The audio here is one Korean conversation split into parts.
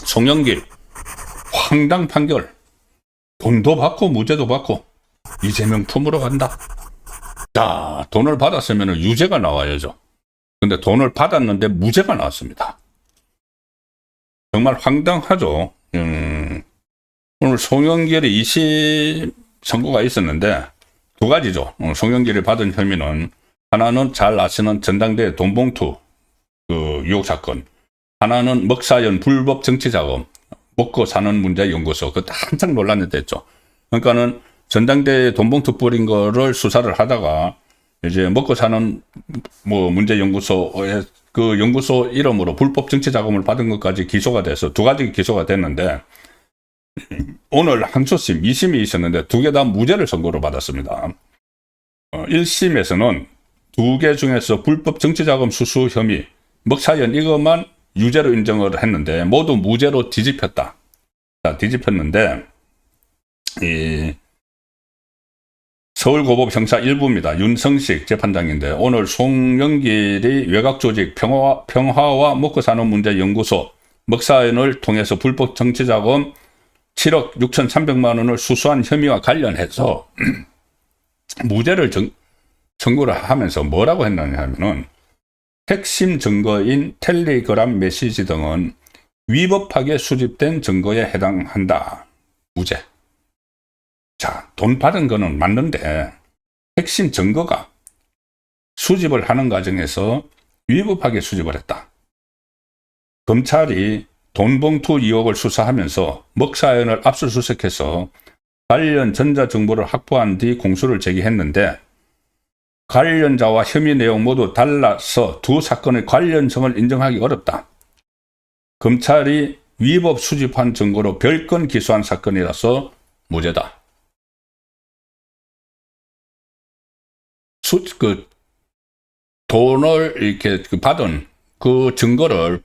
송영길 황당 판결. 돈도 받고 무죄도 받고 이재명 품으로 간다. 자, 돈을 받았으면 유죄가 나와야죠. 근데 돈을 받았는데 무죄가 나왔습니다. 정말 황당하죠. 오늘 송영길의 2심 선고가 있었는데 두 가지죠. 송영길이 받은 혐의는 하나는 잘 아시는 전당대회 돈봉투 유혹 사건, 하나는 먹사연 불법 정치자금 먹고 사는 문제 연구소. 그때 한창 논란이 됐죠. 그러니까는 전당대회 돈봉투 뿌린 거를 수사를 하다가 이제 먹고 사는 문제 연구소에 그 연구소 이름으로 불법 정치 자금을 받은 것까지 기소가 돼서 두 가지 기소가 됐는데 오늘 항소심 2심이 있었는데 두 개 다 무죄를 선고를 받았습니다. 1심에서는 두 개 중에서 불법 정치 자금 수수 혐의 먹사연 이것만 유죄로 인정을 했는데 모두 무죄로 뒤집혔다. 자, 뒤집혔는데 서울고법 형사 1부입니다. 윤성식 재판장인데 오늘 송영길이 외곽조직 평화와 먹고 사는 문제 연구소 먹사연을 통해서 불법 정치자금 7억 6,300만 원을 수수한 혐의와 관련해서 무죄를 청구를 하면서 뭐라고 했느냐 하면은 핵심 증거인 텔레그램 메시지 등은 위법하게 수집된 증거에 해당한다. 무죄. 자, 돈 받은 거는 맞는데 핵심 증거가 수집을 하는 과정에서 위법하게 수집을 했다. 검찰이 돈봉투 의혹을 수사하면서 먹사연을 압수수색해서 관련 전자정보를 확보한 뒤 공수를 제기했는데 관련자와 혐의 내용 모두 달라서 두 사건의 관련성을 인정하기 어렵다. 검찰이 위법 수집한 증거로 별건 기소한 사건이라서 무죄다. 돈을 이렇게 받은 그 증거를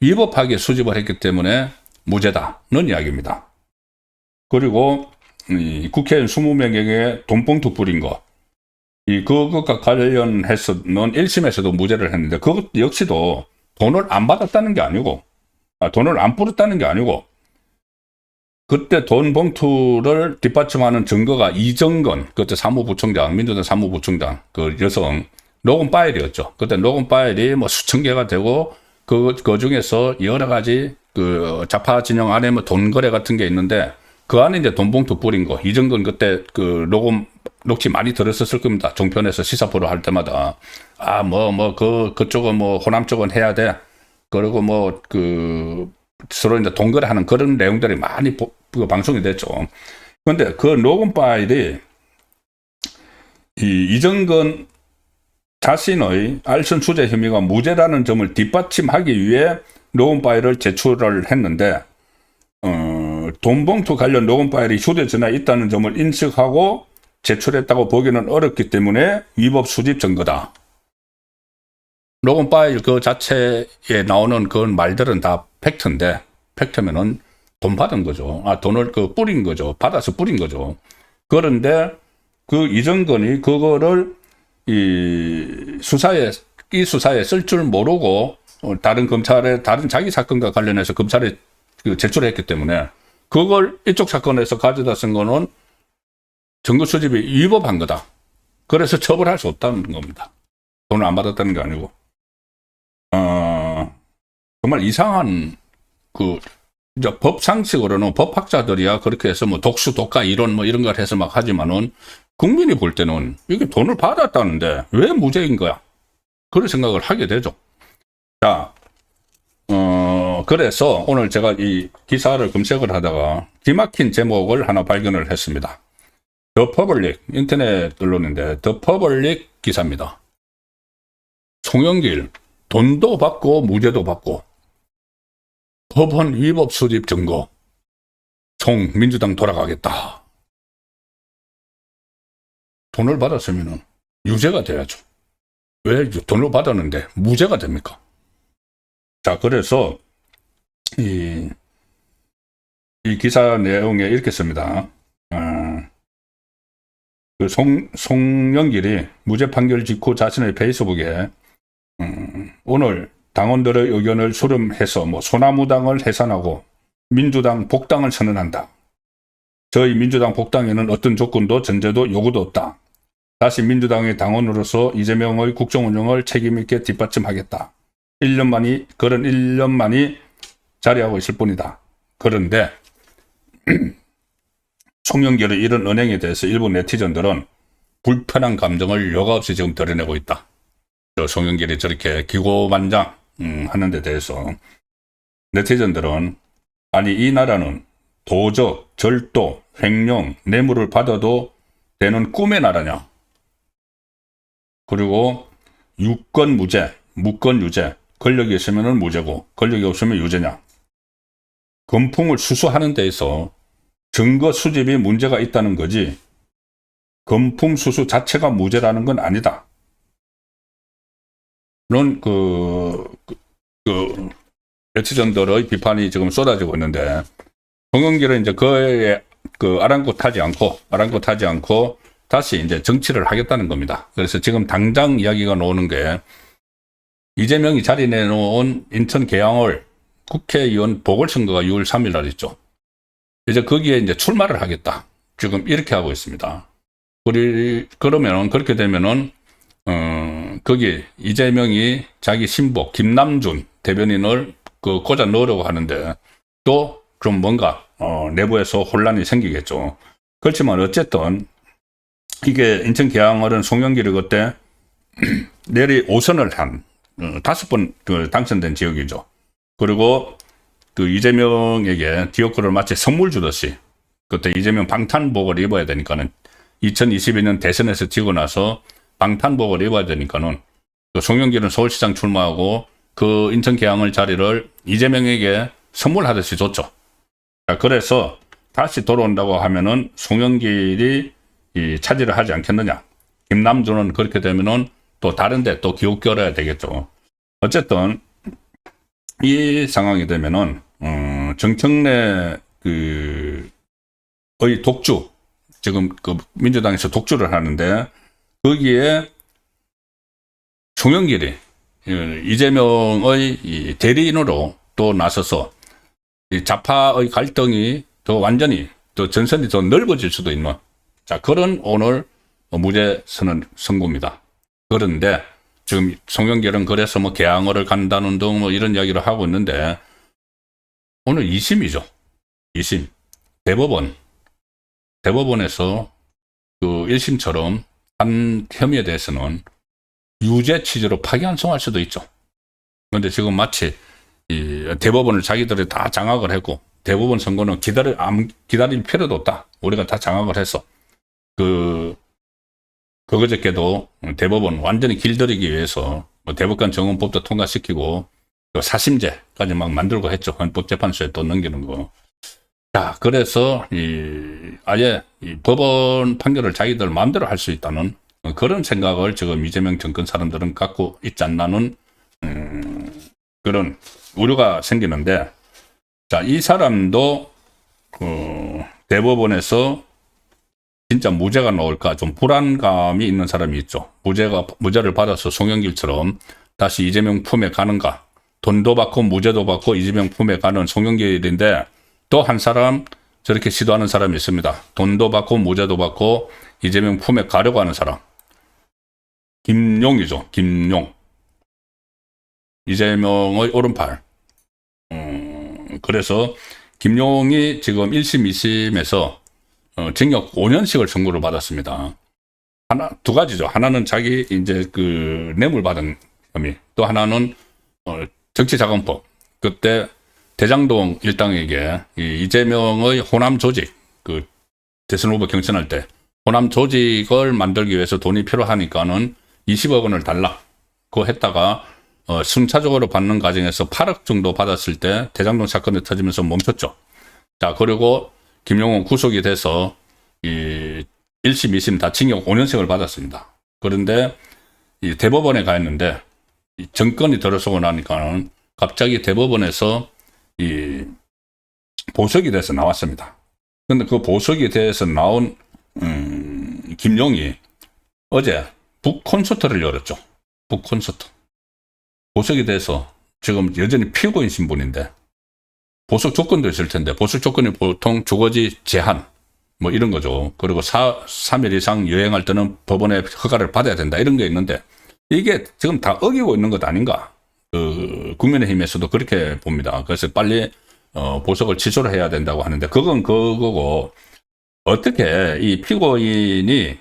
위법하게 수집을 했기 때문에 무죄다는 이야기입니다. 그리고 국회의원 20명에게 돈봉투 뿌린 거, 그것과 관련해서는 1심에서도 무죄를 했는데 그것 역시도 돈을 안 받았다는 게 아니고 돈을 안 뿌렸다는 게 아니고 그때 돈 봉투를 뒷받침하는 증거가 이정건 그때 사무부총장 민주당 사무부총장 그 여성 녹음 파일이었죠. 그때 녹음 파일이 수천 개가 되고 그 중에서 여러 가지 그 좌파 진영 안에 돈 거래 같은 게 있는데 그 안에 이제 돈 봉투 뿌린 거 이정건 그때 그 녹취 많이 들었었을 겁니다. 종편에서 시사 프로 할 때마다 그쪽은 호남 쪽은 해야 돼. 그리고 서로 이제 동거래하는 그런 내용들이 많이 방송이 됐죠. 그런데 그 녹음 파일이 이정건 자신의 알선 수재 혐의가 무죄라는 점을 뒷받침하기 위해 녹음 파일을 제출을 했는데 돈봉투 관련 녹음 파일이 휴대전화에 있다는 점을 인식하고 제출했다고 보기는 어렵기 때문에 위법 수집 증거다. 녹음 파일 그 자체에 나오는 그 말들은 다 팩트인데 팩트면은 돈 받은 거죠. 돈을 뿌린 거죠. 받아서 뿌린 거죠. 그런데 그 이정건이 그거를 이 수사에 쓸 줄 모르고 다른 자기 사건과 관련해서 검찰에 제출했기 때문에 그걸 이쪽 사건에서 가져다 쓴 거는 증거 수집이 위법한 거다. 그래서 처벌할 수 없다는 겁니다. 돈을 안 받았다는 게 아니고. 정말 이상한 이제 법 상식으로는 법학자들이야 그렇게 해서 독수, 독가, 이론 이런 걸 해서 막 하지만은 국민이 볼 때는 이게 돈을 받았다는데 왜 무죄인 거야? 그런 생각을 하게 되죠. 자, 그래서 오늘 제가 이 기사를 검색을 하다가 기막힌 제목을 하나 발견을 했습니다. 더 퍼블릭, 인터넷 언론인데 더 퍼블릭 기사입니다. 송영길, 돈도 받고 무죄도 받고 법원 위법 수집 증거, 민주당 돌아가겠다. 돈을 받았으면 유죄가 돼야죠. 왜 돈을 받았는데 무죄가 됩니까? 자, 그래서 이 기사 내용에 이렇게 씁니다. 그 송영길이 무죄 판결 직후 자신의 페이스북에 오늘 당원들의 의견을 수렴해서 소나무당을 해산하고 민주당 복당을 선언한다. 저희 민주당 복당에는 어떤 조건도 전제도 요구도 없다. 다시 민주당의 당원으로서 이재명의 국정운영을 책임있게 뒷받침하겠다. 그런 1년만이 자리하고 있을 뿐이다. 그런데 송영길의 이런 언행에 대해서 일부 네티즌들은 불편한 감정을 여과없이 지금 드러내고 있다. 송영길이 저렇게 기고만장 하는 데 대해서 네티즌들은 아니 이 나라는 도적, 절도, 횡령, 뇌물을 받아도 되는 꿈의 나라냐. 그리고 유권 무죄, 무권 유죄, 권력이 있으면 무죄고 권력이 없으면 유죄냐. 금품을 수수하는 데에서 증거 수집이 문제가 있다는 거지 금품 수수 자체가 무죄라는 건 아니다. 는 네티즌들의 비판이 지금 쏟아지고 있는데 송영길은 이제 아랑곳하지 않고 다시 이제 정치를 하겠다는 겁니다. 그래서 지금 당장 이야기가 나오는 게 이재명이 자리 내놓은 인천 계양을 국회의원 보궐선거가 6월 3일 날 있죠. 이제 거기에 이제 출마를 하겠다. 지금 이렇게 하고 있습니다. 그러면은 그렇게 되면은 거기 이재명이 자기 신복 김남준 대변인을 꽂아 넣으려고 하는데 또 좀 뭔가 내부에서 혼란이 생기겠죠. 그렇지만 어쨌든 이게 인천 계양을은 송영길이 그때 내리 5선을 한 5번 당선된 지역이죠. 그리고 이재명에게 디어크를 마치 선물 주듯이 그때 이재명 방탄복을 입어야 되니까는 2022년 대선에서 지고 나서 방탄복을 입어야 되니까는 송영길은 서울시장 출마하고 그 인천 계양을 자리를 이재명에게 선물하듯이 줬죠. 자, 그래서 다시 돌아온다고 하면은 송영길이 차지를 하지 않겠느냐. 김남준은 그렇게 되면은 또 다른데 또 기웃겨뤄야 되겠죠. 어쨌든 이 상황이 되면은 정청래 의 독주 지금 민주당에서 독주를 하는데 거기에 송영길이 이재명의 대리인으로 또 나서서 좌파의 갈등이 더 완전히 또 전선이 더 넓어질 수도 있는 그런 오늘 무죄 선언 선고입니다. 그런데 지금 송영길은 그래서 계양을 간다는 등 이런 이야기를 하고 있는데 오늘 2심이죠. 2심. 대법원에서 1심처럼 한 혐의에 대해서는 유죄 취지로 파기환송할 수도 있죠. 그런데 지금 마치 대법원을 자기들이 다 장악을 했고 대법원 선고는 기다릴 필요도 없다. 우리가 다 장악을 했어. 그저께도 대법원 완전히 길들이기 위해서 대법관 정원법도 통과시키고 사심제까지 막 만들고 했죠. 헌법재판소에 또 넘기는 거. 자, 그래서 아예 법원 판결을 자기들 마음대로 할 수 있다는 그런 생각을 지금 이재명 정권 사람들은 갖고 있지 않나는 그런 우려가 생기는데, 자, 이 사람도 대법원에서 진짜 무죄가 나올까 좀 불안감이 있는 사람이 있죠. 무죄를 받아서 송영길처럼 다시 이재명 품에 가는가. 돈도 받고 무죄도 받고 이재명 품에 가는 송영길인데 또 한 사람 저렇게 시도하는 사람이 있습니다. 돈도 받고 무죄도 받고 이재명 품에 가려고 하는 사람. 김용이죠. 김용. 이재명의 오른팔. 그래서 김용이 지금 1심, 2심에서 징역 5년씩을 선고를 받았습니다. 두 가지죠. 하나는 자기 이제 뇌물 받은 혐의. 또 하나는 정치자금법. 그때 대장동 일당에게 이재명의 호남 조직, 대선 후보 경선할 때 호남 조직을 만들기 위해서 돈이 필요하니까는 20억 원을 달라. 그거 했다가 순차적으로 받는 과정에서 8억 정도 받았을 때 대장동 사건이 터지면서 멈췄죠. 자, 그리고 김용은 구속이 돼서 1심, 2심 다 징역 5년씩을 받았습니다. 그런데 대법원에 가 있는데 정권이 들어서고 나니까는 갑자기 대법원에서 보석이 돼서 나왔습니다. 그런데 그 보석이 돼서 나온 김용이 어제 북콘서트를 열었죠. 북콘서트. 보석이 돼서 지금 여전히 피고인 신분인데 보석 조건도 있을 텐데 보석 조건이 보통 주거지 제한 뭐 이런 거죠. 그리고 3일 이상 여행할 때는 법원의 허가를 받아야 된다 이런 게 있는데 이게 지금 다 어기고 있는 것 아닌가. 국민의힘에서도 그렇게 봅니다. 그래서 빨리 보석을 취소를 해야 된다고 하는데 그건 그거고 어떻게 이 피고인이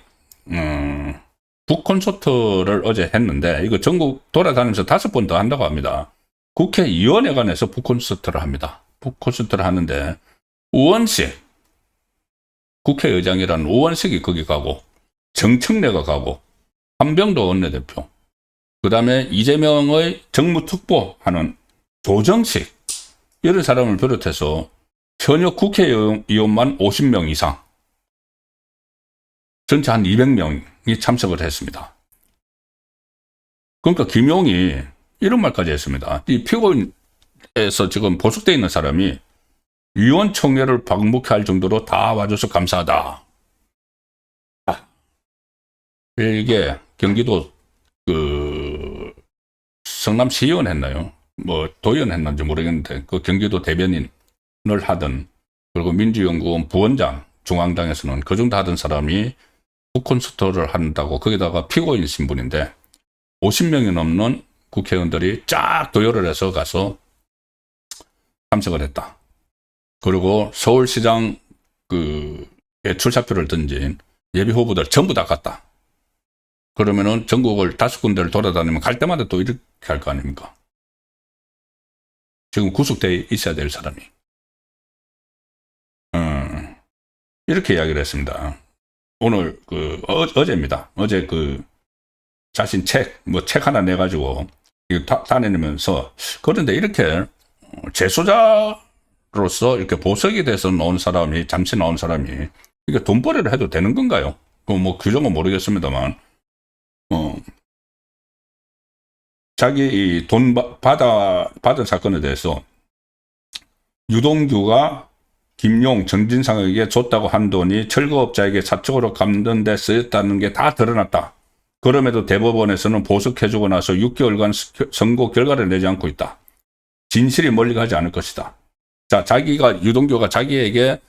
북콘서트를 어제 했는데 이거 전국 돌아다니면서 5번 더 한다고 합니다. 국회의원회관에서 북콘서트를 합니다. 북콘서트를 하는데 우원식 국회의장이라는 우원식이 거기 가고 정청래가 가고 한병도 원내대표 그 다음에 이재명의 정무특보하는 조정식 이런 사람을 비롯해서 현역 국회의원만 50명 이상 전체 한 200명이 참석을 했습니다. 그러니까 김용이 이런 말까지 했습니다. 이 피고인에서 지금 보석되어 있는 사람이 위원총회를 방북할 정도로 다 와줘서 감사하다. 이게 경기도 성남시의원 했나요? 뭐 도의원 했는지 모르겠는데 그 경기도 대변인을 하던 그리고 민주연구원 부원장 중앙당에서는 그 정도 하던 사람이 북콘서트를 한다고 거기다가 피고인 신분인데 50명이 넘는 국회의원들이 쫙 도열을 해서 가서 참석을 했다. 그리고 서울시장 출사표를 던진 예비 후보들 전부 다 갔다. 그러면은 전국을 5군데를 돌아다니면 갈 때마다 또 이렇게 할 거 아닙니까? 지금 구속돼 있어야 될 사람이. 이렇게 이야기를 했습니다. 오늘 어제입니다. 어제 자신 책 하나 내가지고 다니면서 그런데 이렇게 재소자로서 이렇게 보석이 돼서 잠시 나온 사람이 이게 돈벌이를 해도 되는 건가요? 뭐 규정은 모르겠습니다만 자기 이 돈 받은 사건에 대해서 유동규가 김용, 정진상에게 줬다고 한 돈이 철거업자에게 사적으로 갚는 데 쓰였다는 게 다 드러났다. 그럼에도 대법원에서는 보석해주고 나서 6개월간 선고 결과를 내지 않고 있다. 진실이 멀리 가지 않을 것이다. 자, 유동규가 자기에게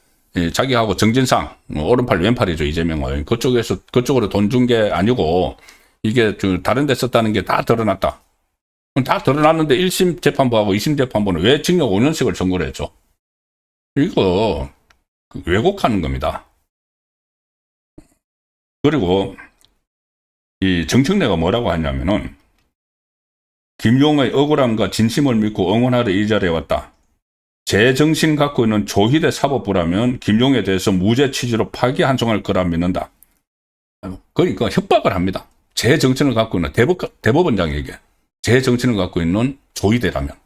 자기하고 정진상, 오른팔 왼팔이죠, 이재명은. 그쪽으로 돈 준 게 아니고, 이게 다른 데 썼다는 게 다 드러났다. 다 드러났는데 1심 재판부하고 2심 재판부는 왜 징역 5년씩을 선고를 했죠? 이거, 왜곡하는 겁니다. 그리고, 이 정청래가 뭐라고 하냐면은, 김용의 억울함과 진심을 믿고 응원하러 이 자리에 왔다. 제 정신 갖고 있는 조희대 사법부라면 김용에 대해서 무죄 취지로 파기환송할 거라 믿는다. 그러니까 협박을 합니다. 제 정신을 갖고 있는 대법원장에게 제 정신을 갖고 있는 조희대라면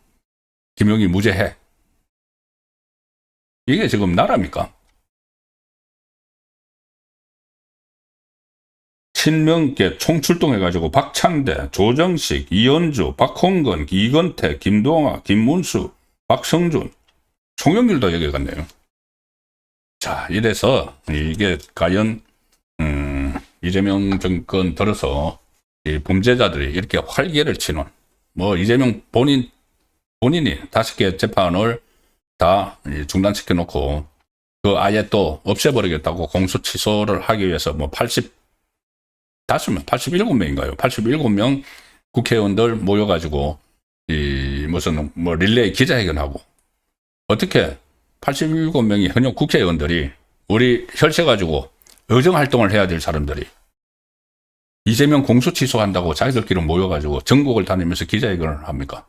김용이 무죄해. 이게 지금 나라입니까? 친명계 총출동해가지고 박찬대, 조정식, 이현주, 박홍근, 이건태, 김동아, 김문수, 박성준, 송영길도 여기 갔네요. 자, 이래서 이게 과연 이재명 정권 들어서 이 범죄자들이 이렇게 활개를 치는 이재명 본인이 5개 재판을 다 중단시켜 놓고 아예 또 없애버리겠다고 공소 취소를 하기 위해서 87명인가요? 87명 국회의원들 모여가지고 무슨 릴레이 기자회견하고 어떻게 87명이 현역 국회의원들이 우리 혈세 가지고 의정활동을 해야 될 사람들이 이재명 공소 취소한다고 자기들끼리 모여가지고 전국을 다니면서 기자회견을 합니까?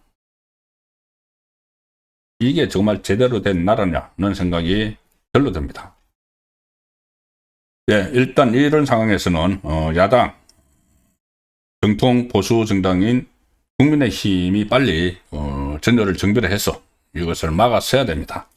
이게 정말 제대로 된 나라냐는 생각이 별로 듭니다. 네, 일단 이런 상황에서는 야당 정통 보수 정당인 국민의힘이 빨리 전열을 정비를 해서 이것을 막아서야 됩니다.